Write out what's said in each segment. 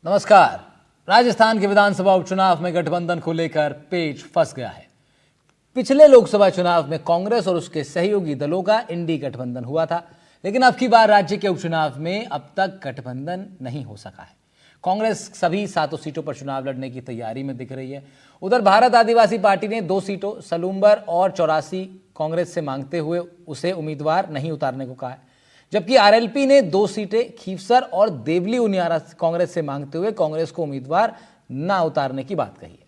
नमस्कार। राजस्थान के विधानसभा उपचुनाव में गठबंधन को लेकर पेच फंस गया है। पिछले लोकसभा चुनाव में कांग्रेस और उसके सहयोगी दलों का इंडी गठबंधन हुआ था, लेकिन अब की बार राज्य के उपचुनाव में अब तक गठबंधन नहीं हो सका है। कांग्रेस सभी 7 सीटों पर चुनाव लड़ने की तैयारी में दिख रही है। उधर भारत आदिवासी पार्टी ने 2 सीटों सलूम्बर और 84 कांग्रेस से मांगते हुए उसे उम्मीदवार नहीं उतारने को कहा है, जबकि आरएलपी ने 2 सीटें खीवसर और देवली उनियारा कांग्रेस से मांगते हुए कांग्रेस को उम्मीदवार न उतारने की बात कही है।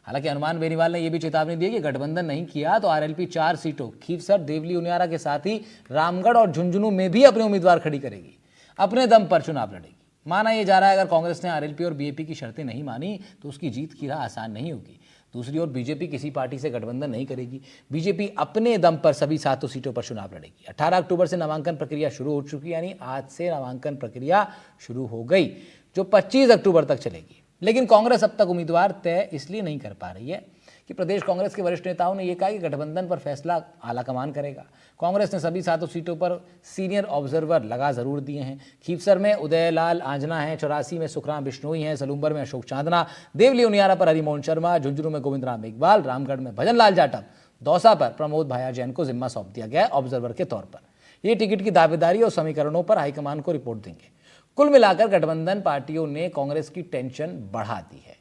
हालांकि हनुमान बेनीवाल ने यह भी चेतावनी दी कि गठबंधन नहीं किया तो आरएलपी 4 सीटों खीवसर, देवली उनियारा के साथ ही रामगढ़ और झुंझुनू में भी अपने उम्मीदवार खड़ी करेगी, अपने दम पर चुनाव लड़ेगी। माना यह जा रहा है अगर कांग्रेस ने आरएलपी और बीएपी की शर्तें नहीं मानी तो उसकी जीत की राह आसान नहीं होगी। दूसरी ओर बीजेपी किसी पार्टी से गठबंधन नहीं करेगी। बीजेपी अपने दम पर सभी 7 सीटों पर चुनाव लड़ेगी। 18 अक्टूबर से नामांकन प्रक्रिया शुरू हो चुकी, यानी आज से नामांकन प्रक्रिया शुरू हो गई, जो 25 अक्टूबर तक चलेगी। लेकिन कांग्रेस अब तक उम्मीदवार तय इसलिए नहीं कर पा रही है कि प्रदेश कांग्रेस के वरिष्ठ नेताओं ने यह कहा कि गठबंधन पर फैसला आलाकमान करेगा। कांग्रेस ने सभी 7 सीटों पर सीनियर ऑब्जर्वर लगा जरूर दिए हैं। खीवसर में उदयलाल आंजना है, 84 में सुखराम बिश्नोई हैं, सलूम्बर में अशोक चांदना, देवली उनियारा पर हरिमोहन शर्मा, झुंझुनू में गोविंद राम मेघवाल, रामगढ़ में भजन लाल जाटव, दौसा पर प्रमोद भाया जैन को जिम्मा सौंप दिया गया है ऑब्जर्वर के तौर पर। ये टिकट की दावेदारी और समीकरणों पर हाईकमान को रिपोर्ट देंगे। कुल मिलाकर गठबंधन पार्टियों ने कांग्रेस की टेंशन बढ़ा दी है।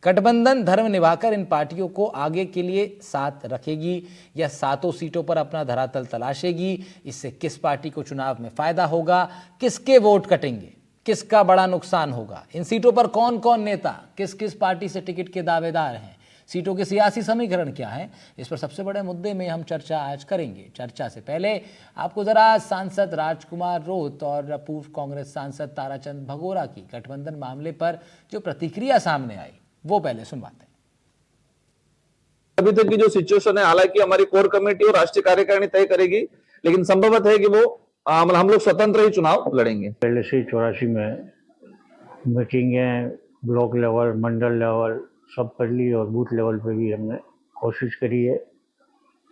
गठबंधन धर्म निभाकर इन पार्टियों को आगे के लिए साथ रखेगी या 7 सीटों पर अपना धरातल तलाशेगी। इससे किस पार्टी को चुनाव में फायदा होगा, किसके वोट कटेंगे, किसका बड़ा नुकसान होगा, इन सीटों पर कौन कौन नेता किस किस पार्टी से टिकट के दावेदार हैं, सीटों के सियासी समीकरण क्या है, इस पर सबसे बड़े मुद्दे में हम चर्चा आज करेंगे। चर्चा से पहले आपको जरा सांसद राजकुमार रोत और पूर्व कांग्रेस सांसद ताराचंद भगोरा की गठबंधन मामले पर जो प्रतिक्रिया सामने आई वो पहले सुनवाते हैं। अभी तक की जो सिचुएशन है, हालांकि हमारी कोर कमेटी और राष्ट्रीय कार्यकारिणी तय करेगी, लेकिन संभवत है कि वो हम लोग स्वतंत्र ही चुनाव लड़ेंगे। पहले से 84 में मीटिंगें ब्लॉक लेवल, मंडल लेवल सब कर ली और बूथ लेवल पे भी हमने कोशिश करी है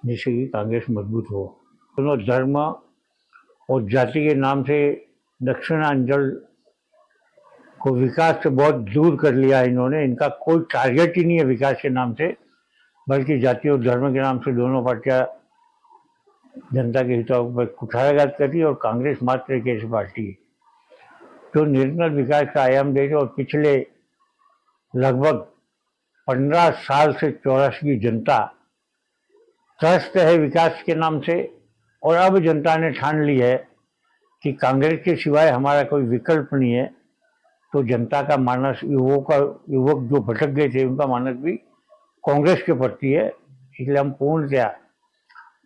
जिससे कि कांग्रेस मजबूत हो। दोनों धर्म और जाति के नाम से दक्षिणांचल को विकास से बहुत दूर कर लिया है इन्होंने। इनका कोई टारगेट ही नहीं है विकास के नाम से, बल्कि जाति और धर्म के नाम से दोनों पार्टियां जनता के हितों पर कुठाराघात कर रही है। और कांग्रेस मात्र एक ऐसी पार्टी है जो निरंतर विकास का आयाम दे रही है। और पिछले लगभग 15 साल से 84 की जनता त्रस्त है विकास के नाम से, और अब जनता ने ठान ली है कि कांग्रेस के सिवाय हमारा कोई विकल्प नहीं है। तो जनता का मानस, युवक जो भटक गए थे उनका मानस भी कांग्रेस के प्रति है। इसलिए हम पूर्णतया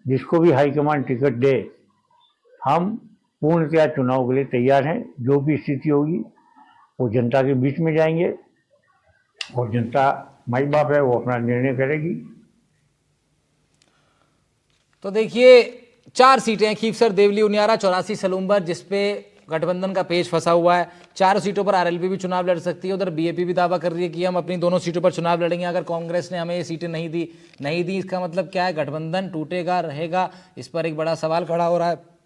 जिसको भी हाईकमान टिकट दे, हम पूर्णतया चुनाव के लिए तैयार हैं। जो भी स्थिति होगी वो जनता के बीच में जाएंगे और जनता माई बाप है, वो अपना निर्णय करेगी। तो देखिए 4 सीटें खीवसर, देवली उनियारा, 84 सलूम्बर, जिसपे गठबंधन का पेच फंसा हुआ है। 4 सीटों पर आरएलपी भी चुनाव लड़ सकती है। उधर बीएपी भी दावा कर रही है कि हम अपनी दोनों सीटों पर चुनाव लड़ेंगे। अगर कांग्रेस ने हमें ये सीटें नहीं दी इसका मतलब क्या है? गठबंधन टूटेगा, रहेगा? इस पर एक बड़ा सवाल खड़ा हो रहा है।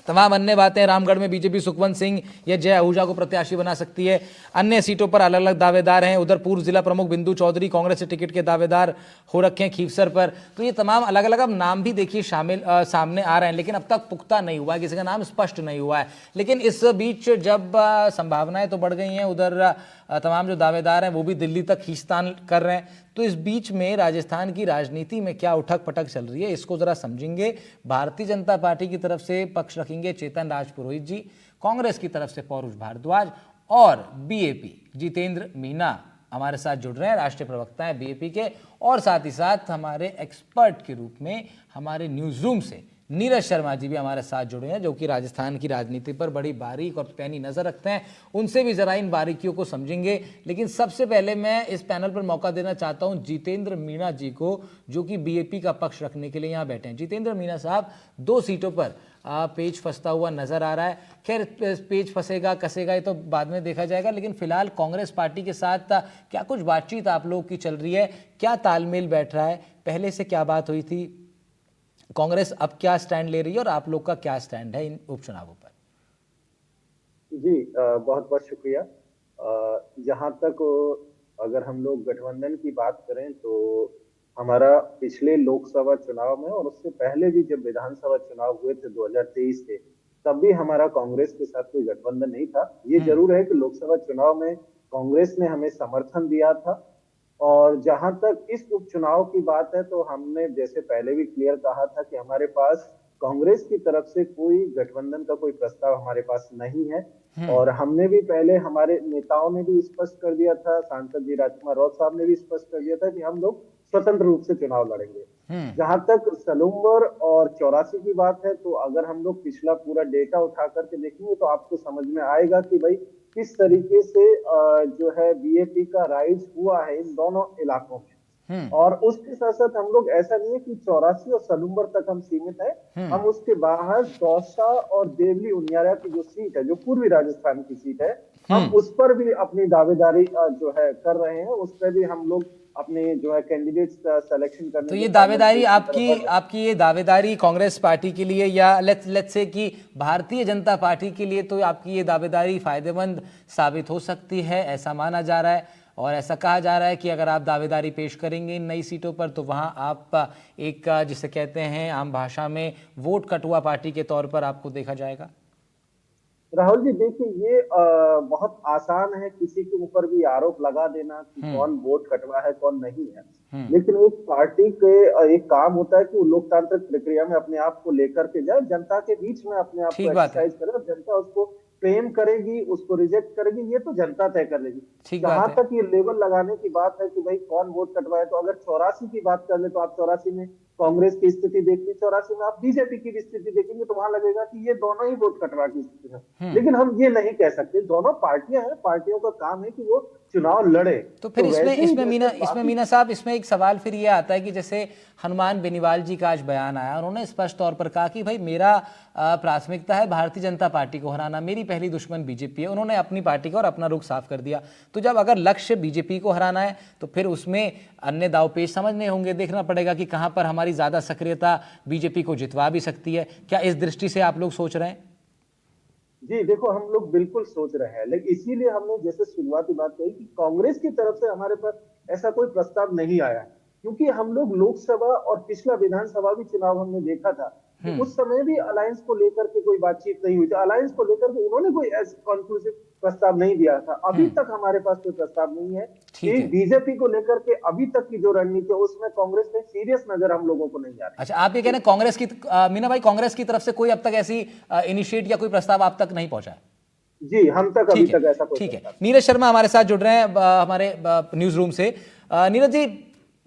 तमाम अन्य बातें, रामगढ़ में बीजेपी सुखवंत सिंह या जय आहूजा को प्रत्याशी बना सकती है। अन्य सीटों पर अलग अलग दावेदार हैं। उधर पूर्व जिला प्रमुख बिंदु चौधरी कांग्रेस से टिकट के दावेदार हो रखे हैं खीवसर पर। तो ये तमाम अलग अलग अब नाम भी देखिए सामने आ रहे हैं, लेकिन अब तक पुख्ता नहीं हुआ है, किसी का नाम स्पष्ट नहीं हुआ है। लेकिन इस बीच जब संभावनाएं तो बढ़ गई हैं, उधर तमाम जो दावेदार हैं वो भी दिल्ली तक खींचतान कर रहे हैं। तो इस बीच में राजस्थान की राजनीति में क्या उठक पटक चल रही है, इसको जरा समझेंगे। भारतीय जनता पार्टी की तरफ से पक्ष रखेंगे चेतन राज पुरोहित जी, कांग्रेस की तरफ से पौरुष भारद्वाज, और बीएपी जितेंद्र मीना हमारे साथ जुड़ रहे हैं, राष्ट्रीय प्रवक्ता हैं बीएपी के। और साथ ही साथ हमारे एक्सपर्ट के रूप में हमारे न्यूज रूम से नीरज शर्मा जी भी हमारे साथ जुड़े हैं, जो कि राजस्थान की राजनीति पर बड़ी बारीक और पैनी नजर रखते हैं। उनसे भी जरा इन बारीकियों को समझेंगे। लेकिन सबसे पहले मैं इस पैनल पर मौका देना चाहता हूं जितेंद्र मीना जी को, जो कि बीएपी का पक्ष रखने के लिए यहां बैठे हैं। जितेंद्र मीना साहब, 2 सीटों पर पेच फंसता हुआ नजर आ रहा है। खैर, पेच फंसेगा कसेगा ये तो बाद में देखा जाएगा, लेकिन फिलहाल कांग्रेस पार्टी के साथ क्या कुछ बातचीत आप लोगों की चल रही है? क्या तालमेल बैठ रहा है? पहले से क्या बात हुई थी? कांग्रेस अब क्या स्टैंड ले रही है और आप लोग का क्या स्टैंड है इन उपचुनावों पर? जी बहुत बहुत शुक्रिया। जहां तक अगर हम लोग गठबंधन की बात करें तो हमारा पिछले लोकसभा चुनाव में और उससे पहले भी जब विधानसभा चुनाव हुए थे 2023 के, तब भी हमारा कांग्रेस के साथ कोई गठबंधन नहीं था। ये जरूर है कि लोकसभा चुनाव में कांग्रेस ने हमें समर्थन दिया था। और जहां तक इस उपचुनाव की बात है तो हमने जैसे पहले भी क्लियर कहा था कि हमारे पास कांग्रेस की तरफ से कोई गठबंधन का कोई प्रस्ताव हमारे पास नहीं है। और हमने भी पहले, हमारे नेताओं ने भी स्पष्ट कर दिया था, सांसद जी राजकुमार राउत साहब ने भी स्पष्ट कर दिया था कि हम लोग स्वतंत्र रूप से चुनाव लड़ेंगे। जहां तक सलूम्बर और 84 की बात है तो अगर हम लोग पिछला पूरा डेटा उठा करके देखेंगे तो आपको समझ में आएगा कि भाई किस तरीके से जो है बीएपी का राइज हुआ है इन दोनों इलाकों में। और उसके साथ साथ हम लोग, ऐसा नहीं है कि 84 और सलूम्बर तक हम सीमित है, हम उसके बाहर दौसा और देवली उनियारा की जो सीट है, जो पूर्वी राजस्थान की सीट है, हम उस पर भी अपनी दावेदारी जो है कर रहे हैं। उस पर भी हम लोग अपने जो है कैंडिडेट्स सिलेक्शन करने तो के ये बाद दावेदारी की आपकी तरफ बढ़- आपकी ये दावेदारी कांग्रेस पार्टी के लिए या लेट्स से कि भारतीय जनता पार्टी के लिए, तो आपकी ये दावेदारी फायदेमंद साबित हो सकती है, ऐसा माना जा रहा है। और ऐसा कहा जा रहा है कि अगर आप दावेदारी पेश करेंगे इन नई सीटों पर तो वहाँ आप एक जिसे कहते हैं आम भाषा में वोट कटुआ पार्टी के तौर पर आपको देखा जाएगा। राहुल जी देखिए, ये बहुत आसान है किसी के ऊपर भी आरोप लगा देना कि कौन वोट कटवा है कौन नहीं है। लेकिन एक पार्टी के एक काम होता है कि वो लोकतांत्रिक प्रक्रिया में अपने आप को लेकर के जाए, जनता के बीच में अपने आप को ठीक बात है। एक्सरसाइज करे, और जनता उसको प्रेम करेगी, उसको रिजेक्ट करेगी, ये तो जनता तय कर लेगी। ठीक जहां बात है। तक ये लेबल लगाने की बात है कि भाई कौन वोट कटवाए, तो अगर 84 की बात कर ले तो आप 84 में कांग्रेस की स्थिति देखिए, 84 में आप बीजेपी की भी स्थिति देखेंगे तो वहां लगेगा कि ये दोनों ही वोट कटवा की स्थिति है। लेकिन हम ये नहीं कह सकते, दोनों पार्टियां हैं, पार्टियों का काम है कि वो चुनाव लड़े। तो फिर इसमें वैसे ही इसमें मीना जैसे इसमें बाकी- मीना साहब, इसमें एक सवाल फिर ये आता है कि जैसे हनुमान बेनीवाल जी का आज बयान आया, उन्होंने स्पष्ट तौर पर कहा कि भाई मेरा प्राथमिकता है भारतीय जनता पार्टी को हराना, मेरी पहली दुश्मन बीजेपी है। उन्होंने अपनी पार्टी का और अपना रुख साफ कर दिया। तो जब अगर लक्ष्य बीजेपी को हराना है तो फिर उसमें अन्य दांवपेच समझने होंगे, देखना पड़ेगा कि कहां पर हमारी ज्यादा सक्रियता बीजेपी को जितवा भी सकती है। क्या इस दृष्टि से आप लोग सोच रहे हैं? जी देखो, हम लोग बिल्कुल सोच रहे हैं, लेकिन इसीलिए हमने जैसे शुरुआती बात कही कि कांग्रेस की तरफ से हमारे पास ऐसा कोई प्रस्ताव नहीं आया, क्योंकि हम लोग लोकसभा और पिछला विधानसभा भी चुनाव हमने देखा था कि उस समय भी अलायंस को लेकर के कोई बातचीत नहीं हुई थी। अलायंस को लेकर के उन्होंने कोई कंक्लूसिव प्रस्ताव नहीं दिया था। अभी तक हमारे पास कोई प्रस्ताव नहीं है ठीक कि है। बीजेपी को लेकर के अभी तक की जो रणनीति है उसमें कांग्रेस ने सीरियस नजर हम लोगों को नहीं आ रही। अच्छा, आप ये कह रहे हैं कांग्रेस की मीना भाई, कांग्रेस की तरफ से कोई अब तक ऐसी इनिशिएट या कोई प्रस्ताव आप तक नहीं पहुंचा है? जी, हम तक अभी ठीक तक है, ऐसा कोई ठीक है। प्रस्ताव नीरज शर्मा हमारे साथ जुड़ रहे हैं हमारे न्यूज रूम से। नीरज जी,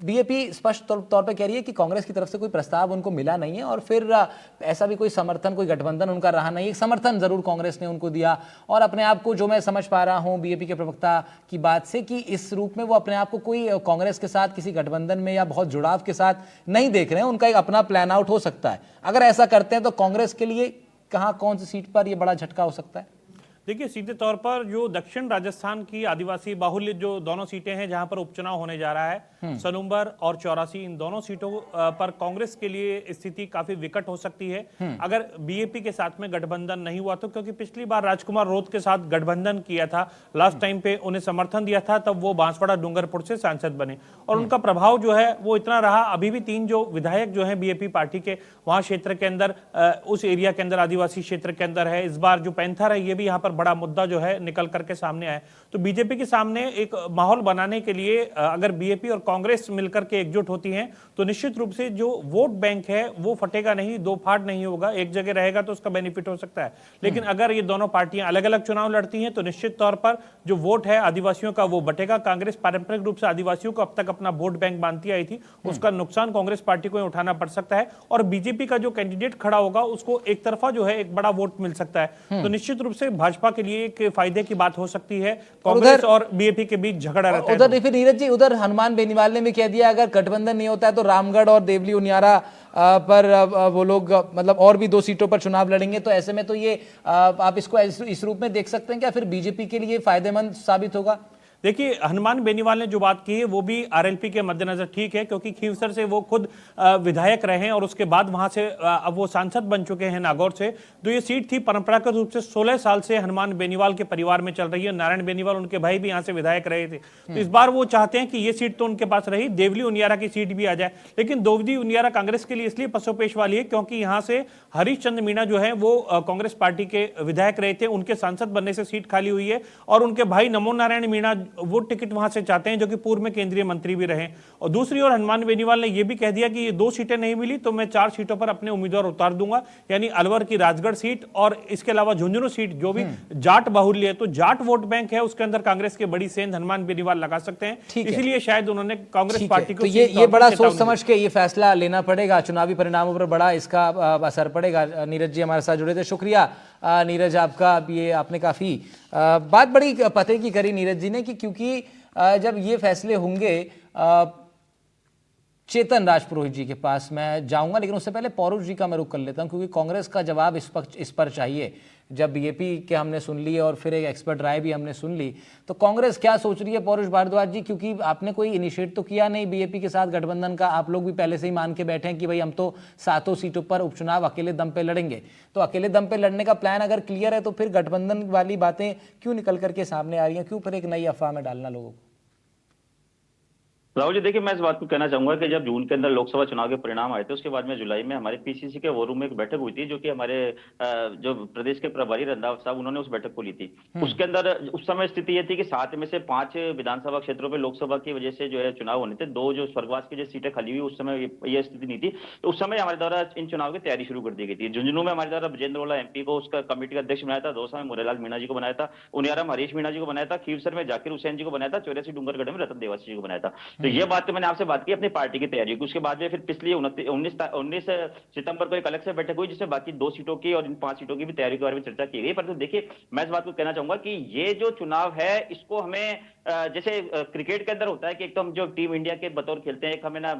बीजेपी स्पष्ट तौर पे कह रही है कि कांग्रेस की तरफ से कोई प्रस्ताव उनको मिला नहीं है और फिर ऐसा भी कोई समर्थन, कोई गठबंधन उनका रहा नहीं। एक समर्थन जरूर कांग्रेस ने उनको दिया और अपने आप को, जो मैं समझ पा रहा हूं बीजेपी के प्रवक्ता की बात से, कि इस रूप में वो अपने आप को कोई कांग्रेस के साथ किसी गठबंधन में या बहुत जुड़ाव के साथ नहीं देख रहे हैं। उनका एक अपना प्लान आउट हो सकता है। अगर ऐसा करते हैं तो कांग्रेस के लिए कहां, कौन सी सीट पर यह बड़ा झटका हो सकता है? देखिए, सीधे तौर पर जो दक्षिण राजस्थान की आदिवासी बाहुल्य जो दोनों सीटें हैं जहां पर उपचुनाव होने जा रहा है, सलूम्बर और 84, इन दोनों सीटों पर कांग्रेस के लिए स्थिति काफी विकट हो सकती है अगर बीएपी के साथ में गठबंधन नहीं हुआ तो। क्योंकि पिछली बार राजकुमार राउत के साथ गठबंधन किया था, लास्ट टाइम पे उन्हें समर्थन दिया था, तब वो बांसवाड़ा डूंगरपुर से सांसद बने और उनका प्रभाव जो है वो इतना रहा। अभी भी 3 जो विधायक जो है बीएपी पार्टी के वहां क्षेत्र के अंदर, उस एरिया के अंदर, आदिवासी क्षेत्र के अंदर है। इस बार जो पैंथर है ये भी यहाँ पर बड़ा मुद्दा जो है निकल करके सामने आया। तो बीजेपी के सामने एक माहौल बनाने के लिए अगर बीएपी और कांग्रेस मिलकर के एकजुट होती हैं तो निश्चित रूप से जो वोट बैंक है वो फटेगा नहीं, दो फाड़ नहीं होगा, एक जगह रहेगा तो उसका बेनिफिट हो सकता है। लेकिन अगर ये दोनों पार्टियां अलग अलग चुनाव लड़ती हैं तो निश्चित तौर पर जो वोट है आदिवासियों का वो बटेगा। कांग्रेस पारंपरिक रूप से आदिवासियों को अब तक अपना वोट बैंक मानती आई थी, उसका नुकसान कांग्रेस पार्टी को उठाना पड़ सकता है और बीजेपी का जो कैंडिडेट खड़ा होगा उसको एक तरफा जो है एक बड़ा वोट मिल सकता है। तो निश्चित रूप से भाजपा के लिए एक फायदे की बात हो सकती है। कांग्रेस और बीएपी के बीच झगड़ा रहता है। उधर फिर नीरज जी, उधर हनुमान बेनीवाल ने भी कह दिया अगर गठबंधन नहीं होता है तो रामगढ़ और देवली उनियारा पर वो लोग मतलब और भी 2 सीटों पर चुनाव लड़ेंगे। तो ऐसे में तो ये आप इसको इस रूप में देख सकते हैं क्या फिर बीजेपी के लिए फायदेमंद साबित होगा? देखिए, हनुमान बेनीवाल ने जो बात की है वो भी आरएलपी के मद्देनजर ठीक है, क्योंकि खीवसर से वो खुद विधायक रहे हैं और उसके बाद वहां से अब वो सांसद बन चुके हैं नागौर से। तो ये सीट थी परंपरागत रूप से 16 साल से हनुमान बेनीवाल के परिवार में चल रही है। नारायण बेनीवाल उनके भाई भी यहाँ से विधायक रहे थे। तो इस बार वो चाहते हैं कि ये सीट तो उनके पास रही, देवली उनियारा की सीट भी आ जाए। लेकिन देवली उनियारा कांग्रेस के लिए इसलिए पसोपेश वाली है क्योंकि यहाँ से हरीश चंद्र मीणा जो है वो कांग्रेस पार्टी के विधायक रहे थे, उनके सांसद बनने से सीट खाली हुई है। और उनके भाई नमो नारायण मीणा वो टिकट वहां से चाहते हैं, जो कि पूर्व में केंद्रीय मंत्री भी रहे। और दूसरी ओर हनुमान बेनीवाल ने यह भी कह दिया कि ये 2 सीटें नहीं मिली तो मैं 4 सीटों पर अपने उम्मीदवार उतार दूंगा, यानी अलवर की राजगढ़ सीट और इसके अलावा झुंझुनू सीट जो भी जाट बाहुल्य है, तो जाट वोट बैंक है उसके अंदर कांग्रेस के बड़ी सेंध हनुमान बेनीवाल लगा सकते हैं। इसीलिए शायद उन्होंने कांग्रेस ठीक है, पार्टी को तो ये बड़ा सोच समझ के ये फैसला लेना पड़ेगा। चुनावी परिणामों पर बड़ा इसका असर पड़ेगा। नीरज जी हमारे साथ जुड़े थे, शुक्रिया नीरज आपका। अब ये आपने काफी बात बड़ी पते की करी नीरज जी ने कि क्योंकि जब ये फैसले होंगे चेतन राजपुरोहित जी के पास मैं जाऊंगा, लेकिन उससे पहले पौरुष जी का मैं रुख कर लेता हूं क्योंकि कांग्रेस का जवाब इस पर चाहिए। जब बीजेपी के हमने सुन ली और फिर एक एक्सपर्ट राय भी हमने सुन ली, तो कांग्रेस क्या सोच रही है पौरुष भारद्वाज जी? क्योंकि आपने कोई इनिशिएट तो किया नहीं बीजेपी के साथ गठबंधन का, आप लोग भी पहले से ही मान के बैठे हैं कि भाई हम तो 7 सीटों पर उपचुनाव अकेले दम पे लड़ेंगे। तो अकेले दम पे लड़ने का प्लान अगर क्लियर है तो फिर गठबंधन वाली बातें क्यों निकल करके सामने आ रही हैं? क्यों फिर एक नई अफवाह में डालना लोगों को? राहुल जी, देखिए मैं इस बात को कहना चाहूंगा कि जब जून के अंदर लोकसभा चुनाव के परिणाम आए थे उसके बाद में जुलाई में हमारे पीसीसी के वॉर रूम में एक बैठक हुई थी, जो कि हमारे जो प्रदेश के प्रभारी रंधावा साहब उन्होंने उस बैठक को ली थी। उसके अंदर उस समय स्थिति ये थी कि 7 में से 5 विधानसभा क्षेत्रों में लोकसभा की वजह से जो है चुनाव होने थे, 2 जो स्वर्गवास की जो सीटें खाली हुई उस समय यह स्थिति नहीं थी। तो उस समय हमारे द्वारा इन चुनाव की तैयारी शुरू कर दी गई थी। झुंझुनू में हमारे द्वारा ब्रजेंद्र वाला एमपी को उसका कमेटी का अध्यक्ष बनाया था, दौसा में मुरारीलाल मीणा जी को बनाया था, उनियारा में हरीश मीणा जी को बनाया था, खीवसर में जाकिर हुसैन जी को बनाया था, 84 डूंगरगढ़ में रतन देवासी जी को बनाया था। तो ये बात तो मैंने आपसे बात की अपनी पार्टी की तैयारी की। उसके बाद में फिर पिछली 19 सितंबर को एक अलग से बैठक हुई जिसमें बाकी 2 सीटों की और इन 5 सीटों की भी तैयारी के बारे में चर्चा की गई। परंतु देखिए, मैं इस बात को कहना चाहूंगा कि ये जो चुनाव है इसको हमें जैसे क्रिकेट के अंदर होता है कि एक तो हम जो टीम इंडिया के बतौर खेलते हैं, एक हमें ना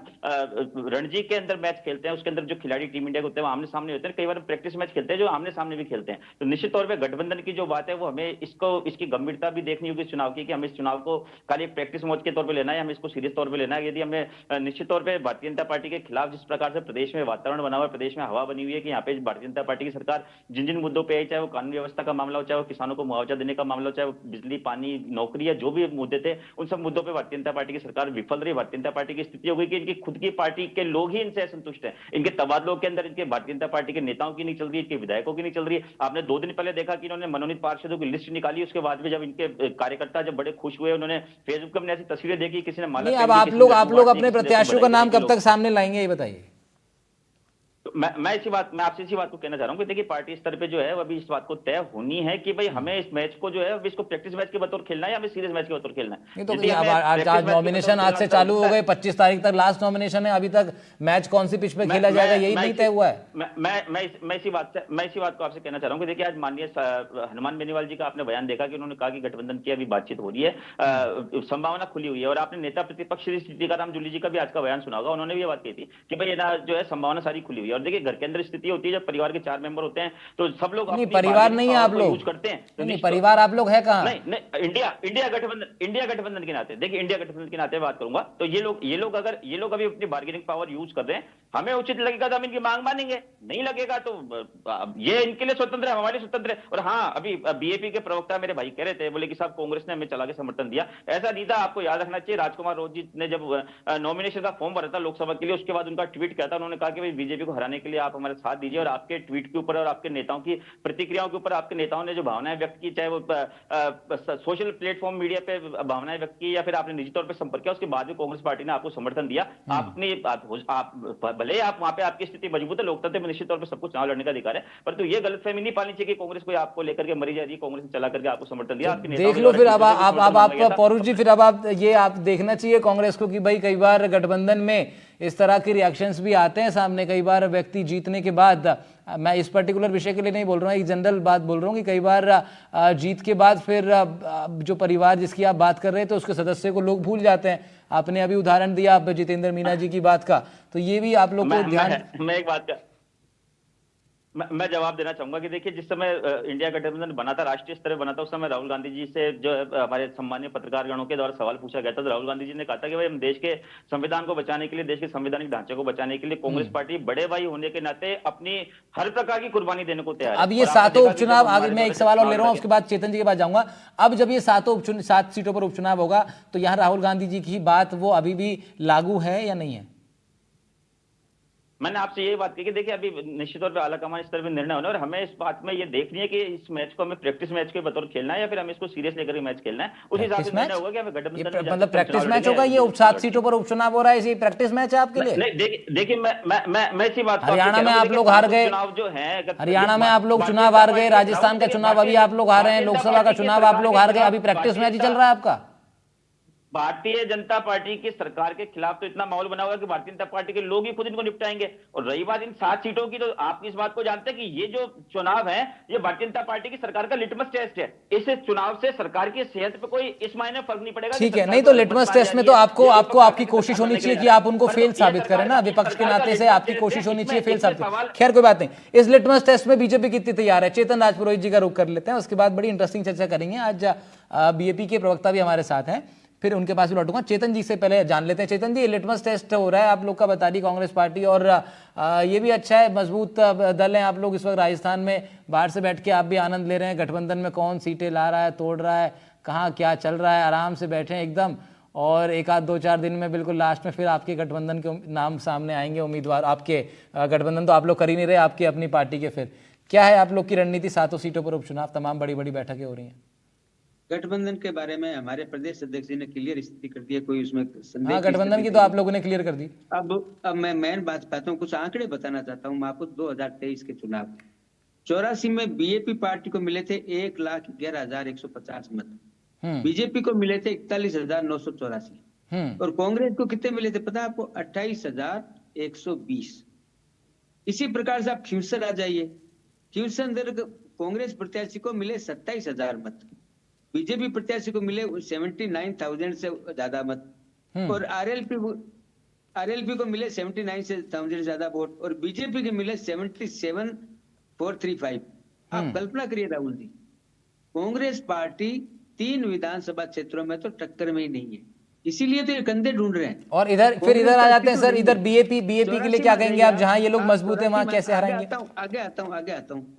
रणजी के अंदर मैच खेलते हैं, उसके अंदर जो खिलाड़ी टीम इंडिया के होते हैं वो आमने सामने होते हैं, कई बार प्रैक्टिस मैच खेलते हैं जो आमने सामने भी खेलते हैं। तो निश्चित तौर पर गठबंधन की जो बात है वो हमें इसकी गंभीरता भी देखनी होगी इस चुनाव की, कि हमें इस चुनाव को खाली प्रैक्टिस मैच के तौर पर लेना है, हमें इसको सीरियस तौर पर लेना है। यदि हमें निश्चित तौर पे भारतीय जनता पार्टी के खिलाफ जिस प्रकार से प्रदेश में वातावरण बना हुआ है, प्रदेश में हवा बनी हुई है कि यहाँ पे भारतीय जनता पार्टी की सरकार जिन जिन मुद्दों पे आई, चाहे वो कानून व्यवस्था का मामला हो, चाहे वो किसानों को मुआवजा देने का मामला हो, चाहे वो बिजली पानी नौकरी या जो भी मुद्दे थे, उन सब मुद्दों पर भारतीय जनता पार्टी की सरकार विफल रही। भारतीय जनता पार्टी की स्थिति हो गई कि इनकी खुद की पार्टी के लोग ही इनसे असंतुष्ट हैं, इनके तबादलों के अंदर इनके भारतीय जनता पार्टी के नेताओं की नहीं चल रही है, इनके विधायकों की नहीं चल रही है। आपने 2 दिन पहले देखा कि इन्होंने मनोनीत पार्षदों की लिस्ट निकाली, उसके बाद में जब इनके कार्यकर्ता जब बड़े खुश हुए, उन्होंने फेसबुक पर ऐसी तस्वीरें देखी, किसी ने माला, अब आप लोग अपने प्रत्याशियों का नाम कब तक सामने लाएंगे ये बताइए? मैं आपसे इसी बात को कहना चाह रहा हूं कि देखिए, पार्टी स्तर पे जो है अभी इस बात को तय होनी है कि भाई हमें इस मैच को जो है अभी इसको प्रैक्टिस मैच के बतौर खेलना है या हमें सीरियस मैच के बतौर खेलना है। नहीं तो आज नॉमिनेशन आज से चालू हो गए, 25 तारीख तक लास्ट नॉमिनेशन है, अभी तक मैच कौन सी पिच पे खेला जाएगा यही नहीं तय हुआ है। मैं इसी बात को आपसे कहना चाह रहा हूँ कि देखिए, आज माननीय हनुमान बेनीवाल जी का आपने बयान देखा कि उन्होंने कहा कि गठबंधन की अभी बातचीत हो रही है, संभावना खुली हुई है। और आपने नेता प्रतिपक्ष श्री सीताराम जूली जी का भी आज का बयान सुना होगा, उन्होंने भी ये बात कही थी कि भाई जो है संभावना सारी खुली हुई है। और देखिए, घर के अंदर स्थिति होती है जब परिवार के 4 मेंबर होते हैं तो सब लोग नहीं, परिवार नहीं है आप लोग यूज करते हैं। तो नहीं, परिवार आप लोग है कहां? नहीं, इंडिया गठबंधन के नाते, देखिए इंडिया गठबंधन के नाते बात करूंगा तो ये लोग अभी अपनी बार्गेनिंग पावर यूज कर रहे हैं, हमें उचित लगेगा तो हम इनकी मांग मानेंगे, नहीं लगेगा तो ये इनके लिए स्वतंत्र है, हमारे लिए स्वतंत्र है। और हाँ, अभी बीजेपी के प्रवक्ता मेरे भाई कह रहे थे, बोले कि साहब कांग्रेस ने हमें चला के समर्थन दिया, ऐसा नहीं था। आपको याद रखना चाहिए, राजकुमार रोज जी ने जब नॉमिनेशन का फॉर्म भरा था लोकसभा के लिए, उसके बाद उनका ट्वीट किया था, उन्होंने कहा कि भाई बीजेपी को हराने के लिए आप हमारे साथ दीजिए। और आपके ट्वीट के ऊपर और आपके नेताओं की प्रतिक्रियाओं के ऊपर आपके नेताओं ने जो भावनाएं व्यक्त की, चाहे वो सोशल प्लेटफॉर्म मीडिया पे भावनाएं व्यक्त की या फिर आपने निजी तौर पे संपर्क किया, उसके बाद भी कांग्रेस पार्टी ने आपको समर्थन दिया। आप भले आप वहां पे आपकी स्थिति मजबूत है, लोकतंत्र में निश्चित तौर पर सबको चुनाव लड़ने का अधिकार है, परंतु ये गलतफहमी नहीं पानी चाहिए कि कांग्रेस को आपको लेकर के मरी जा रही है, कांग्रेस ने चला करके आपको समर्थन दिया। देख लो फिर अब आप पौरुष जी, फिर अब आप देखना चाहिए कांग्रेस को कि भाई कई बार गठबंधन में इस तरह के रिएक्शंस भी आते हैं सामने। कई बार व्यक्ति जीतने के बाद, मैं इस पर्टिकुलर विषय के लिए नहीं बोल रहा हूँ, एक जनरल बात बोल रहा हूँ कि कई बार जीत के बाद फिर जो परिवार जिसकी आप बात कर रहे थे उसके सदस्य को लोग भूल जाते हैं। आपने अभी उदाहरण दिया आप जितेंद्र मीणा जी की बात का, तो ये भी आप लोग को ध्यान। मैं जवाब देना चाहूंगा कि देखिए, जिस समय इंडिया गठबंधन बना था, राष्ट्रीय स्तर पर बना था, उस समय राहुल गांधी जी से जो है हमारे सम्मानीय पत्रकारगणों के द्वारा सवाल पूछा गया था, तो राहुल गांधी जी ने कहा था कि भाई हम देश के संविधान को बचाने के लिए, देश के संवैधानिक ढांचे को बचाने के लिए कांग्रेस पार्टी बड़े भाई होने के नाते अपनी हर प्रकार की कुर्बानी देने को तैयार है। अब ये और आपने सातों देखा कि उपचुनाव, जब आगे हमारे मैं एक द्वारा सवाल और ले चुनाव रहा हूं, लड़े, उसके बाद चेतन जी के पास जाऊंगा। अब जब ये 7 सीटों पर उपचुनाव होगा तो यहाँ राहुल गांधी जी की बात वो अभी भी लागू है या नहीं है? मैंने आपसे यही बात की कि देखिए, अभी निश्चित तौर पे आला कमान स्तर पे निर्णय होना है, और हमें इस बात में ये देखनी है कि इस मैच को हमें प्रैक्टिस मैच के बतौर खेलना है या फिर हमें इसको सीरियस लेकर के मैच खेलना है। उस हिसाब से निर्णय होगा कि हमें गठबंधन में जाकर मतलब हम प्रैक्टिस चुनाव मैच लड़ेंगे होगा या ये? नहीं 7 लड़ेंगे। सीटों पर उपचुनाव हो रहा है, ये प्रैक्टिस मैच है आपके लिए? नहीं, देखिए मैं इसी बात को आपको हरियाणा कह में रहा हूं आप कि लोग हार देखिए, गए, चुनाव जो है, अगर हरियाणा में आप लोग भारतीय चुनाव जनता हार गए, पार्टी- राजस्थान का देखिए, चुनाव अभी आप लोग हार रहे हैं, भारतीय जनता लोकसभा का पार्टी की चुनाव आप सरकार लोग के हार गए, खिलाफ अभी प्रैक्टिस मैच ही भारतीय चल रहा है आपका। भारतीय जनता पार्टी की सरकार के खिलाफ तो इतना माहौल बना हुआ है कि भारतीय जनता पार्टी के लोग ही खुद इनको निपटाएंगे। और रही बात इन 7 सीटों की, तो आप इस बात को जानते हैं कि ये जो चुनाव है, ये भारतीय जनता पार्टी की सरकार का लिटमस टेस्ट है। इस चुनाव से सरकार की सेहत पे कोई इस मायने फर्क नहीं पड़ेगा। ठीक है, नहीं तो लिटमस टेस्ट में तो आपको आपकी कोशिश होनी चाहिए कि आप उनको फेल साबित करें ना, विपक्ष के नाते से आपकी कोशिश होनी चाहिए फेल साबित। खैर कोई बात नहीं, इस लिटमस टेस्ट में बीजेपी कितनी तैयार है, चेतन राजपुरोहित जी का रुख कर लेते हैं, उसके बाद बड़ी इंटरेस्टिंग चर्चा करेंगे। आज बीएपी के प्रवक्ता भी हमारे साथ हैं, फिर उनके पास भी लौटूंगा। चेतन जी से पहले जान लेते हैं, चेतन जी लिटमस टेस्ट हो रहा है आप लोग का, बता दी कांग्रेस पार्टी, और ये भी अच्छा है, मजबूत दल है आप लोग इस वक्त राजस्थान में, बाहर से बैठ के आप भी आनंद ले रहे हैं, गठबंधन में कौन सीटें ला रहा है, तोड़ रहा है, कहाँ क्या चल रहा है, आराम से बैठे हैं एकदम, और एक आध 2-4 दिन में बिल्कुल लास्ट में फिर आपके गठबंधन के नाम सामने आएंगे उम्मीदवार। आपके गठबंधन तो आप लोग कर ही नहीं रहे, आपकी अपनी पार्टी के, फिर क्या है आप लोग की रणनीति? 7 सीटों पर उपचुनाव, तमाम बड़ी बड़ी बैठकें हो रही हैं। गठबंधन के बारे में हमारे प्रदेश अध्यक्ष जी ने क्लियर स्थिति कर दी है, कोई उसमें संदेह हाँ, की गठबंधन स्थिति की तो नहीं। आप लोगों ने क्लियर कर दी। अब मैं मेन बात पाता हूँ, कुछ आंकड़े बताना चाहता हूँ मैं आपको। 2023 के चुनाव 84 में बीएपी पार्टी को मिले थे 1,11,150 मत, बीजेपी को मिले थे 41,984, और कांग्रेस को कितने मिले थे पता है आपको? 28,120। इसी प्रकार से आप फ्यूचर आ जाइए, फ्यूचर अंदर कांग्रेस प्रत्याशी को मिले 27,000 मत, बीजेपी प्रत्याशी को मिले 79,000 से ज्यादा मत, और आरएलपी को मिले 79,000 से ज्यादा वोट, और बीजेपी के मिले 77,435। आप कल्पना करिए राहुल जी, कांग्रेस पार्टी 3 विधानसभा क्षेत्रों में तो टक्कर में ही नहीं है, इसीलिए तो ये कंधे ढूंढ रहे हैं। और इधर फिर इधर आ जाते हैं सर, इधर बीएपी के लिए क्या कहेंगे आप? जहां ये लोग मजबूत है वहां कैसे हराएंगे? आगे आता हूँ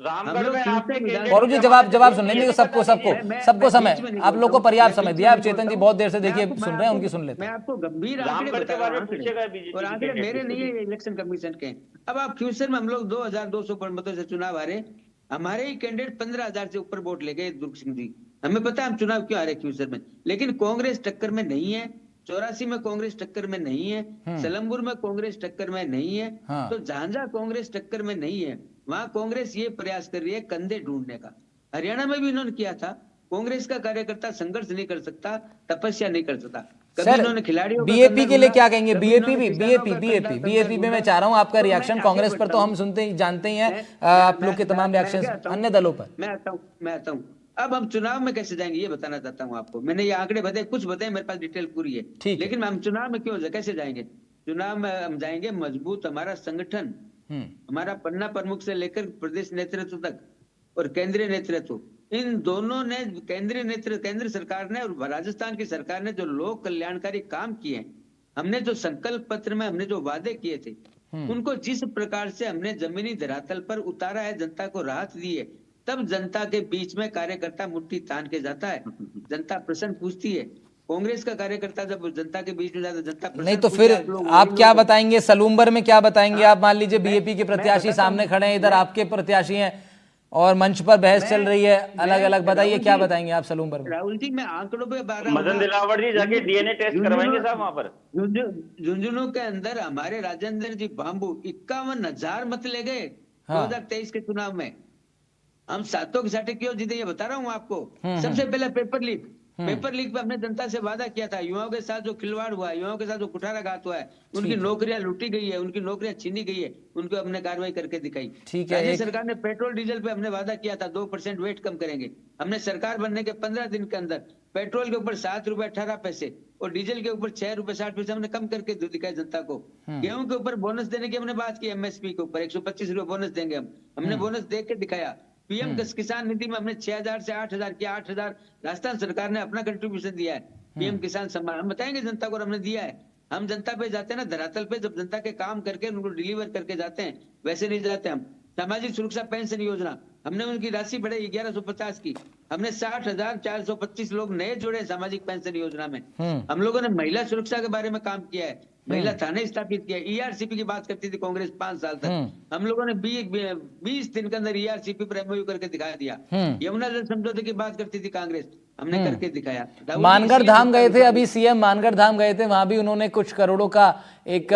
रामगढ़ में आपने गौरव जी जवाब सुन लेंगे, सबको समय, आप लोग को पर्याप्त समय दिया। आप चेतन जी बहुत देर से देखिए सुन रहे हैं, उनकी सुन लेते मैं हैं। आपको गंभीर आंकड़े रामगढ़ के बता बारे रहा में हूं, पूछेगा बीजेपी और आंकड़े के मेरे नहीं है, इलेक्शन कमीशन के हैं। अब आप फ्यूचर में हम लोग 2,200 मतों से चुनाव हारे, हमारे ही कैंडिडेट 15,000 से ऊपर वोट ले गए दुर्ग सिंह जी, हमें पता है हम चुनाव क्यों हारे फ्यूचर में। लेकिन कांग्रेस टक्कर में नहीं है, 84 में कांग्रेस टक्कर में नहीं है, सलमपुर में कांग्रेस टक्कर में नहीं है, तो जहां कांग्रेस टक्कर में नहीं है वहां कांग्रेस ये प्रयास कर रही है कंधे ढूंढने का। हरियाणा में भी इन्होंने किया था, कांग्रेस का कार्यकर्ता संघर्ष नहीं कर सकता, तपस्या नहीं कर सकता। सर बीएपी के लिए क्या कहेंगे? बीएपी में मैं चाह रहा हूं आपका रिएक्शन। कांग्रेस पर तो हम सुनते ही जानते ही हैं आप लोग के तमाम रिएक्शन अन्य दलों पर। मैं आता हूं। अब हम चुनाव में कैसे जाएंगे ये बताना चाहता हूं आपको। मैंने ये आंकड़े बताए, कुछ बताए, मेरे पास डिटेल पूरी है, लेकिन हम चुनाव में कैसे जाएंगे? चुनाव में हम जाएंगे मजबूत, हमारा संगठन, हमारा पन्ना प्रमुख से लेकर प्रदेश नेतृत्व तक और केंद्रीय नेतृत्व, इन दोनों ने, केंद्र सरकार ने और राजस्थान की सरकार ने जो लोक कल्याणकारी काम किए, हमने जो संकल्प पत्र में हमने जो वादे किए थे, उनको जिस प्रकार से हमने जमीनी धरातल पर उतारा है, जनता को राहत दी है, तब जनता के बीच में कार्यकर्ता मुट्ठी तान के जाता है, जनता प्रश्न पूछती है। कांग्रेस का कार्यकर्ता जब जनता के बीच में जाता है, जनता नहीं तो फिर आप क्या बताएंगे? सलूम्बर में क्या बताएंगे आप? मान लीजिए बीएपी के प्रत्याशी सामने खड़े हैं, इधर आपके प्रत्याशी हैं, और मंच पर बहस चल रही है अलग अलग, बताइए क्या बताएंगे आप सलूम्बर में? राहुल जी मैं आंकड़ों पे बात, मदन दिलावर जी जाके डीएनए टेस्ट करवाएंगे साहब वहां पर। झुंझुनू के अंदर हमारे राजेंद्र जी बाम्बू 51,000 मत ले गए 2023 के चुनाव में। हम 7 की 60 क्यों जीते ये बता रहा हूँ आपको। सबसे पहले पेपर लीक पे हमने जनता से वादा किया था, युवाओं के साथ जो खिलवाड़ हुआ है, युवाओं के साथ जो कुठाराघात हुआ है, उनकी नौकरियां लूटी गई है, उनकी नौकरियां छीनी गई है, उनको हमने कार्रवाई करके दिखाई। राज्य सरकार ने पेट्रोल डीजल पे हमने वादा किया था 2% वेट कम करेंगे। हमने सरकार बनने के 15 दिन के अंदर पेट्रोल के ऊपर 7 रुपए 18 पैसे और डीजल के ऊपर 6 रुपए 60 पैसे हमने कम करके दिखाया जनता को। गेहूं के ऊपर बोनस देने की हमने बात की, एमएसपी के ऊपर 125 रुपए बोनस देंगे हमने बोनस दे के दिखाया। पीएम किसान निधि में हमने 6,000 से 8,000 किया, 8,000 राजस्थान सरकार ने अपना कंट्रीब्यूशन दिया है। पीएम किसान सम्मान हम बताएंगे जनता को, हमने दिया है। हम जनता पे जाते हैं ना धरातल पे, जब जनता के काम करके उनको डिलीवर करके जाते हैं, वैसे नहीं जाते हम। सामाजिक सुरक्षा पेंशन योजना हमने उनकी राशि बढ़ाई 1150 की, हमने 60,425 लोग नए जोड़े सामाजिक पेंशन योजना में। हम लोगों ने महिला सुरक्षा के बारे में काम किया है, महिला थाने स्थापित किया। ईआरसीपी की बात करती थी कांग्रेस 5 साल तक, हम लोगों ने 20 दिन के अंदर ईआरसीपी पर एमओयू करके दिखा दिया। यमुना जल समझौते की बात करती थी कांग्रेस, हमने करके दिखाया। मानगढ़ धाम गए थे, अभी सीएम मानगढ़ धाम गए थे, वहां भी उन्होंने कुछ करोड़ों का एक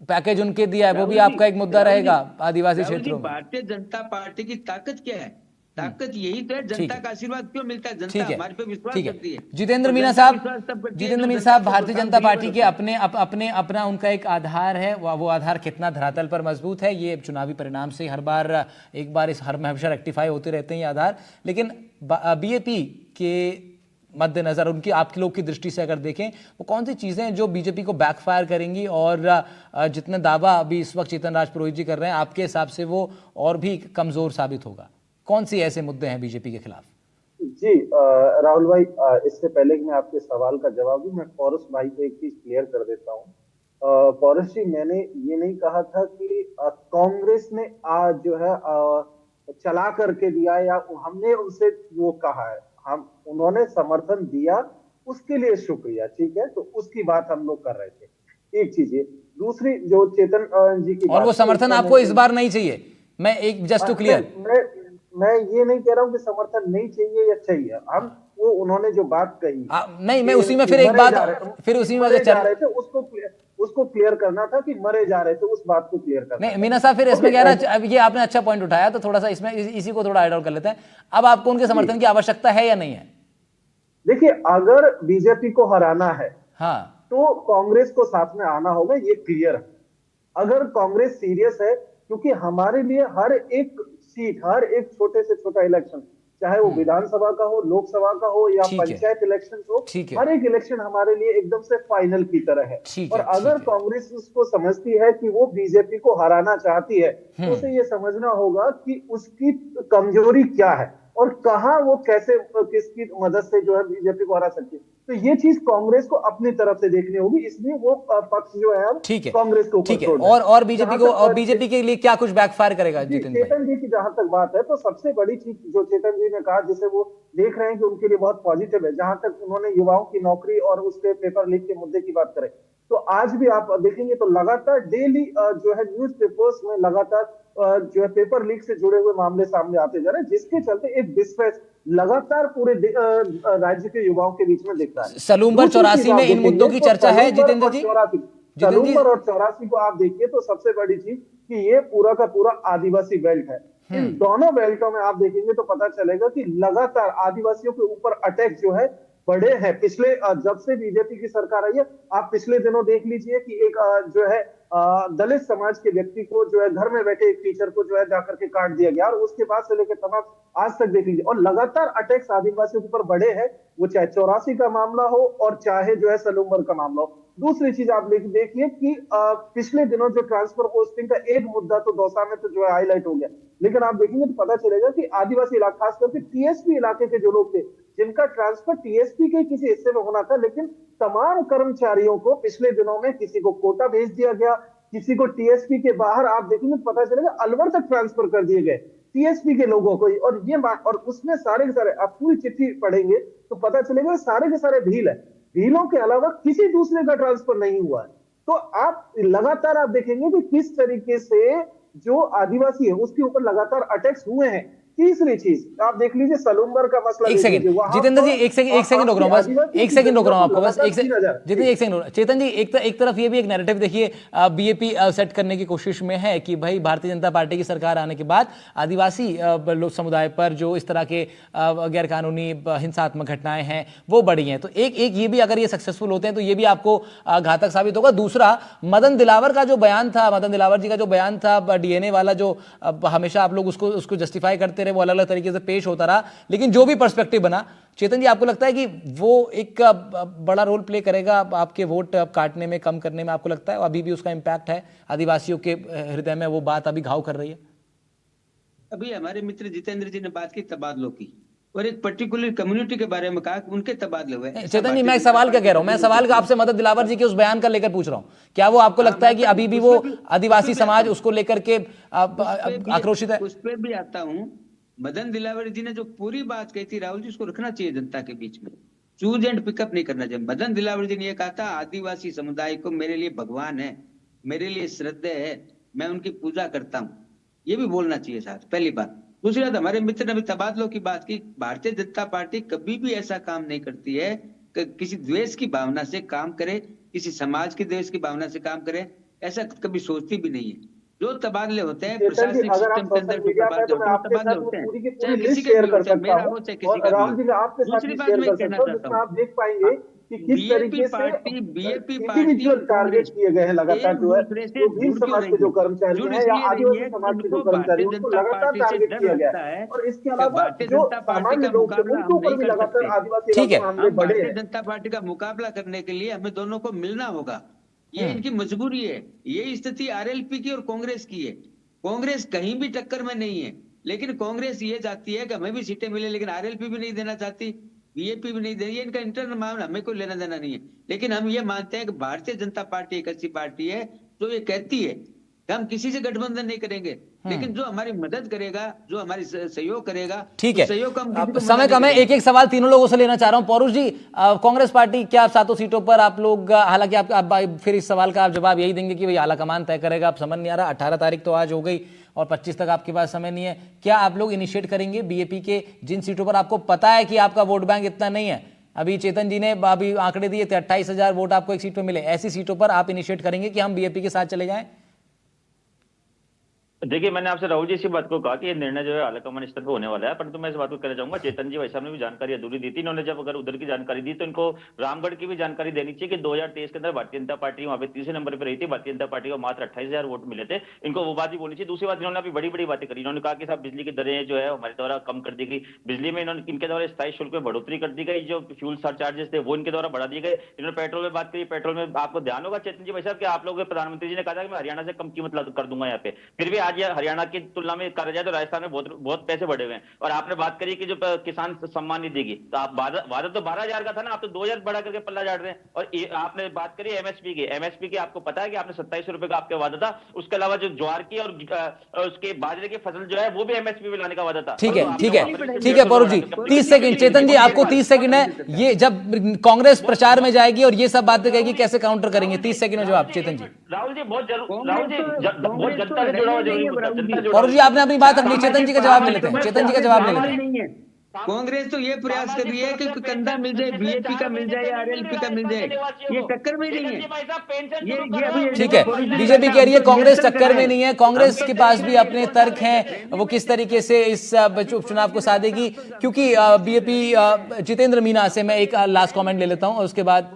पैकेज उनके दिया है, वो भी आपका एक मुद्दा रहेगा आदिवासी क्षेत्रों में। भारतीय जनता पार्टी की ताकत क्या है? ताकत यही तो है, जनता का आशीर्वाद क्यों मिलता है, जनता हमारे पे विश्वास करती है। जितेंद्र मीना साहब, भारतीय जनता पार्टी के अपना उनका एक आधार है, वो आधार कितना धरातल पर मजबूत है ये चुनावी परिणाम से हर बार हमेशा रेक्टिफाई होते रहते हैं ये आधार। लेकिन बीएपी के मद्देनजर उनकी आपके लोग की दृष्टि से अगर देखें, वो कौन सी चीजें हैं जो बीजेपी को बैकफायर करेंगी, और जितना दावा अभी इस वक्त चेतन राज पुरोहित जी कर रहे हैं, आपके हिसाब से वो और भी कमजोर साबित होगा? कौन सी ऐसे मुद्दे हैं बीजेपी के खिलाफ? जी राहुल भाई, इससे पहले कि मैं आपके सवाल का जवाब दूं, मैं पौरस भाई को एक चीज क्लियर कर देता हूं। पौरस जी, मैंने ये नहीं कहा था कि कांग्रेस ने जो है चला करके दिया, या हमने उनसे वो कहा है। उन्होंने समर्थन दिया, उसके लिए शुक्रिया, ठीक है, तो उसकी बात हम लोग कर रहे थे। एक चीज है। दूसरी जो चेतन जी की, और वो समर्थन आपको इस बार नहीं चाहिए? मैं एक जस्ट टू क्लियर, मैं ये नहीं कह रहा हूं कि समर्थन नहीं चाहिए या चाहिए। हम वो उन्होंने जो बात कही नहीं, मैं उसी में फिर एक बात फिर उसी में जा रहे थे, उसको क्लियर करना था कि मरे जा रहे थे, उस बात को क्लियर करना। नहीं मीना साहब, फिर इसमें कह रहा है, ये आपने अच्छा पॉइंट उठाया, तो थोड़ा सा इसमें इसी को थोड़ा ऐड ऑन कर लेते हैं। अब आपको उनके समर्थन की आवश्यकता है या नहीं है? देखिए, अगर बीजेपी को हराना है, हाँ, तो कांग्रेस को साथ में आना होगा, ये क्लियर है। अगर कांग्रेस सीरियस है, क्योंकि हमारे लिए हर एक सीट, हर एक छोटे से छोटा इलेक्शन, चाहे वो विधानसभा का हो, लोकसभा का हो, या पंचायत इलेक्शन हो, हर एक इलेक्शन हमारे लिए एकदम से फाइनल की तरह है। और अगर कांग्रेस उसको समझती है कि वो बीजेपी को हराना चाहती है, तो उसे ये समझना होगा कि उसकी कमजोरी क्या है और कहां वो कैसे, किसकी मदद से जो है बीजेपी को हरा सकती है। तो ये चीज कांग्रेस को अपनी तरफ से देखनी होगी, इसलिए वो पक्ष जो है कांग्रेस को ऊपर छोड़ दें। और बीजेपी के लिए क्या कुछ बैकफायर करेगा? चेतन जी की जहां तक बात है, तो सबसे बड़ी चीज जो चेतन जी ने कहा, जिसे वो देख रहे हैं कि उनके लिए बहुत पॉजिटिव है, जहां तक उन्होंने युवाओं की नौकरी और उसके पेपर लीक के मुद्दे की बात करें, तो आज भी आप देखेंगे तो लगातार डेली जो है न्यूज पेपर्स में लगातार जो है पेपर लीक से जुड़े हुए मामले सामने आते जा रहे हैं, जिसके चलते एक डिस्ट्रेस लगातार पूरे राज्य के युवाओं के बीच में दिख रहा है। सलूम्बर 84 में इन मुद्दों की चर्चा है जितेंद्र जी। सलूम्बर और 84 को आप देखिए तो सबसे बड़ी चीज कि ये पूरा का पूरा आदिवासी बेल्ट है। इन दोनों बेल्टों में आप देखेंगे तो पता चलेगा कि लगातार आदिवासियों के ऊपर अटैक जो है बड़े हैं। पिछले जब से बीजेपी की सरकार आई है, आप पिछले दिनों देख लीजिए कि एक जो है दलित समाज के व्यक्ति को जो है घर में बैठे एक टीचर को जो है जाकर के काट दिया गया, और उसके बाद से लेकर तमाम आज तक देख लीजिए, और लगातार अटैक्स आदिवासियों के ऊपर बढ़े हैं, वो चाहे 84 का मामला हो और चाहे जो है सलूम्बर का मामला हो। दूसरी चीज आप देखिए कि पिछले दिनों जो ट्रांसफर पोस्टिंग का एक मुद्दा तो दौसा में तो जो है हाईलाइट हो गया, लेकिन आप देखेंगे तो पता चलेगा कि आदिवासी इलाका, खास करके टीएसपी इलाके के जो लोग थे, जिनका ट्रांसफर टीएसपी के किसी हिस्से में होना था, लेकिन तमाम कर्मचारियों को पिछले दिनों में किसी को कोटा भेज दिया गया, किसी को टीएसपी के बाहर, आप देखेंगे पता चलेगा अलवर तक ट्रांसफर कर दिए गए टीएसपी के लोगों को। और ये और उसमें सारे के सारे आप पूरी चिट्ठी पढ़ेंगे तो पता चलेगा सारे के सारे भील है, भीलों के अलावा किसी दूसरे का ट्रांसफर नहीं हुआ है। तो आप लगातार आप देखेंगे कि किस तरीके से जो आदिवासी है उसके ऊपर लगातार अटैक्स हुए हैं। तीसरी चीज आप देख लीजिए सलूम्बर का मसला। एक सेकंड जितेंद्र जी, एक सेकंड रोक रहा हूं, बस एक सेकंड रोक रहा हूं आपको, बस जितेंद्र एक सेकंड। चेतन जी, एक तरफ ये भी एक नैरेटिव देखिए बीएपी सेट करने की कोशिश में है कि भाई भारतीय जनता पार्टी की सरकार आने के बाद आदिवासी लोग समुदाय पर जो इस तरह के गैर कानूनी हिंसात्मक घटनाएं हैं वो बढ़ी हैं, तो एक ये भी अगर ये सक्सेसफुल होते हैं तो ये भी आपको घातक साबित होगा। दूसरा, मदन दिलावर का जो बयान था, मदन दिलावर जी का जो बयान था डीएनए वाला, जो हमेशा आप लोग उसको जस्टिफाई करते रहे वो अलग अलग तरीके से पेश होता रहा, लेकिन जो भी पर्सपेक्टिव बना, चेतन जी आपको लगता है कि वो एक बड़ा रोल प्ले करेगा आपके वोट काटने में, कम करने में? आपको लगता है अभी भी उसका इम्पैक्ट है, आदिवासियों के हृदय में वो बात अभी घाव कर रही है? अभी हमारे मित्र जितेंद्र जी ने बात की तबादलों की और एक पर्टिकुलर कम्युनिटी के बारे में कहा कि उनके तबादले हुए। चेतन जी, मैं एक सवाल क्या कह रहा हूं, मैं सवाल आपसे मदद दिलावर जी के उस बयान का लेकर पूछ रहा हूं, क्या वो आपको लगता है कि अभी भी वो आदिवासी समाज उसको लेकर के आक्रोशित है? उस पर भी आता हूं। मदन दिलावर जी ने जो पूरी बात कही थी राहुल जी, उसको रखना चाहिए जनता के बीच में, चूज एंड पिकअप नहीं करना चाहिए। मदन दिलावर जी ने यह कहा था, आदिवासी समुदाय को मेरे लिए भगवान है, मेरे लिए श्रद्धेय है, मैं उनकी पूजा करता हूं, ये भी बोलना चाहिए साथ, पहली बात। दूसरी बात, हमारे मित्र ने अभी तबादलों की बात की। भारतीय जनता पार्टी कभी भी ऐसा काम नहीं करती है कि किसी द्वेष की भावना से काम करे, किसी समाज के द्वेष की भावना से काम करे, ऐसा कभी सोचती भी नहीं है। जो तबादले होते हैं प्रशासनिक सिस्टम के अंदर, जो तबादले होते हैं, चाहे किसी के भी हो, चाहे मेरा हो चाहे किसी का भी हो। दूसरी बात मैं कहना चाहता हूँ, आप देख पाएंगे कि किस तरीके से बीएपी पार्टी इंडिविजुअल टारगेट किए गए हैं लगातार, जो है जो भील समाज के जो कर्मचारी हैं या आदिवासी समाज के जो कर्मचारी हैं, उनको लगातार टारगेट किया गया है। और इसके अलावा जो सामान्य लोग थे उनके ऊपर भी लगातार आदिवासी मामले बढ़े भारतीय हैं। जनता पार्टी का मुकाबला करने के लिए हमें दोनों को मिलना होगा, ये इनकी मजबूरी है। ये स्थिति आरएलपी की और कांग्रेस की है। कांग्रेस कहीं भी टक्कर में नहीं है, लेकिन कांग्रेस ये चाहती है कि हमें भी सीटें मिले, लेकिन आरएलपी भी नहीं देना चाहती, बीएपी भी नहीं दे रही है। इनका इंटरनल मामला, हमें कोई लेना देना नहीं है। लेकिन हम ये मानते हैं कि भारतीय जनता पार्टी एक ऐसी पार्टी है जो ये कहती है कि हम किसी से गठबंधन नहीं करेंगे, लेकिन जो हमारी मदद करेगा, जो हमारी सहयोग करेगा, ठीक है, सहयोग हम अब समय कम है, एक एक सवाल तीनों लोगों से लेना चाह रहा हूं। पौरुष जी, कांग्रेस पार्टी, क्या आप 7 सीटों पर आप लोग, हालांकि आप फिर इस सवाल का आप जवाब यही देंगे कि भाई आला कमान तय करेगा, आप समझ नहीं आ रहा, 18 तारीख तो आज हो गई और 25 तक आपके पास समय नहीं है, क्या आप लोग इनिशिएट करेंगे बीएपी के जिन सीटों पर आपको पता है कि आपका वोट बैंक इतना नहीं है? अभी चेतन जी ने अभी आंकड़े दिए थे, 28,000 वोट आपको एक सीट पर मिले, ऐसी सीटों पर आप इनिशिएट करेंगे कि हम बीएपी के साथ चले जाएं? देखिए, मैंने आपसे राहुल जी इसी बात को कहा कि ये निर्णय जो है आलाकमान स्तर पे होने वाला है, परंतु मैं इस बात को कहना चाहूंगा, चेतन जी भाई साहब ने भी जानकारी अधूरी दी थी। इन्होंने जब अगर उधर की जानकारी दी तो इनको रामगढ़ की भी जानकारी देनी चाहिए कि 2023 के अंदर भारतीय जनता पार्टी वहां पे तीसरे नंबर पर रही थी, भारतीय जनता पार्टी को मात्र 28,000 वोट मिले थे, इनको वो बात भी बोलनी चाहिए। दूसरी बात, इन्होंने अभी बड़ी बड़ी बातें करी। इन्होंने कहा कि साहब बिजली की दरें जो है हमारे द्वारा कम कर दी गई, बिजली में इन्होंने इनके द्वारा स्थायी शुल्क में बढ़ोतरी कर दी गई, जो फ्यूल सरचार्जेस थे वो इनके द्वारा बढ़ा दिए गए। इन्होंने पेट्रोल में बात करी, पेट्रोल में आपको ध्यान होगा चेतन जी भाई साहब कि आप लोग प्रधानमंत्री जी ने कहा था कि मैं हरियाणा से कम कीमत कर दूंगा यहाँ पे, फिर भी आज हरियाणा की तुलना में करा जाए तो राजस्थान में बहुत पैसे बढ़े हुए हैं। और आपने बात करी कि जो किसान सम्मान निधि देगी, तो आप वादा तो 12,000 का था ना, आप तो 2,000 बढ़ा करके पल्ला झाड़ रहे हैं। और आपने बात करी एमएसपी की आपको पता है कि आपने 27 रुपए का आपका वादा था, उसके अलावा जो ज्वार की और उसके बाजरे की फसल जो है वो भी एमएसपी में लाने का वादा था। ठीक है, ठीक है, ठीक है पौरुष जी, 30 सेकंड, चेतन जी आपको 30 सेकंड है। ये जब कांग्रेस प्रचार में जाएगी और ये सब बातें कहेगी, कैसे काउंटर करेंगे? 30 सेकंड में जवाब चेतन जी। राहुल जी बहुत जनता से जुड़ा हुआ जरूरी। पौरुष जी आपने अपनी बात रखनी, चेतन जी का जवाब ले लेते हैं, चेतन जी का जवाब ले लेते हैं। कांग्रेस तो ये प्रयास कर रही है कि कंधा मिल जाए, बीएपी का मिल जाए या आरएलपी का मिल जाए, ये टक्कर में नहीं है। ये अभी ठीक है, बीजेपी कह रही है कांग्रेस टक्कर में नहीं है, कांग्रेस के पास भी अपने तर्क हैं, वो किस तरीके से इस उपचुनाव को साधेगी। क्योंकि बीजेपी, जितेंद्र मीना से मैं एक लास्ट कमेंट ले लेता हूं और उसके बाद,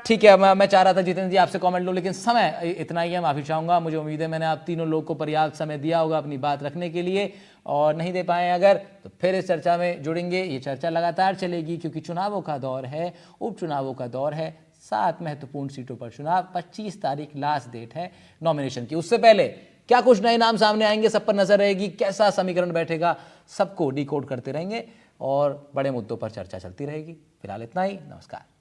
ठीक है, मैं चाह रहा था जितेंद्र जी आपसे कमेंट लो, लेकिन समय इतना ही है, माफी चाहूंगा। मुझे उम्मीद है मैंने आप तीनों लोग को पर्याप्त समय दिया होगा अपनी बात रखने के लिए, और नहीं दे पाए अगर तो फिर इस चर्चा में जुड़ेंगे। ये चर्चा लगातार चलेगी क्योंकि चुनावों का दौर है, उपचुनावों का दौर है, 7 महत्वपूर्ण सीटों पर चुनाव, 25 तारीख लास्ट डेट है नॉमिनेशन की। उससे पहले क्या कुछ नए नाम सामने आएंगे, सब पर नजर रहेगी, कैसा समीकरण बैठेगा, सबको डिकोड करते रहेंगे और बड़े मुद्दों पर चर्चा चलती रहेगी। फिलहाल इतना ही, नमस्कार।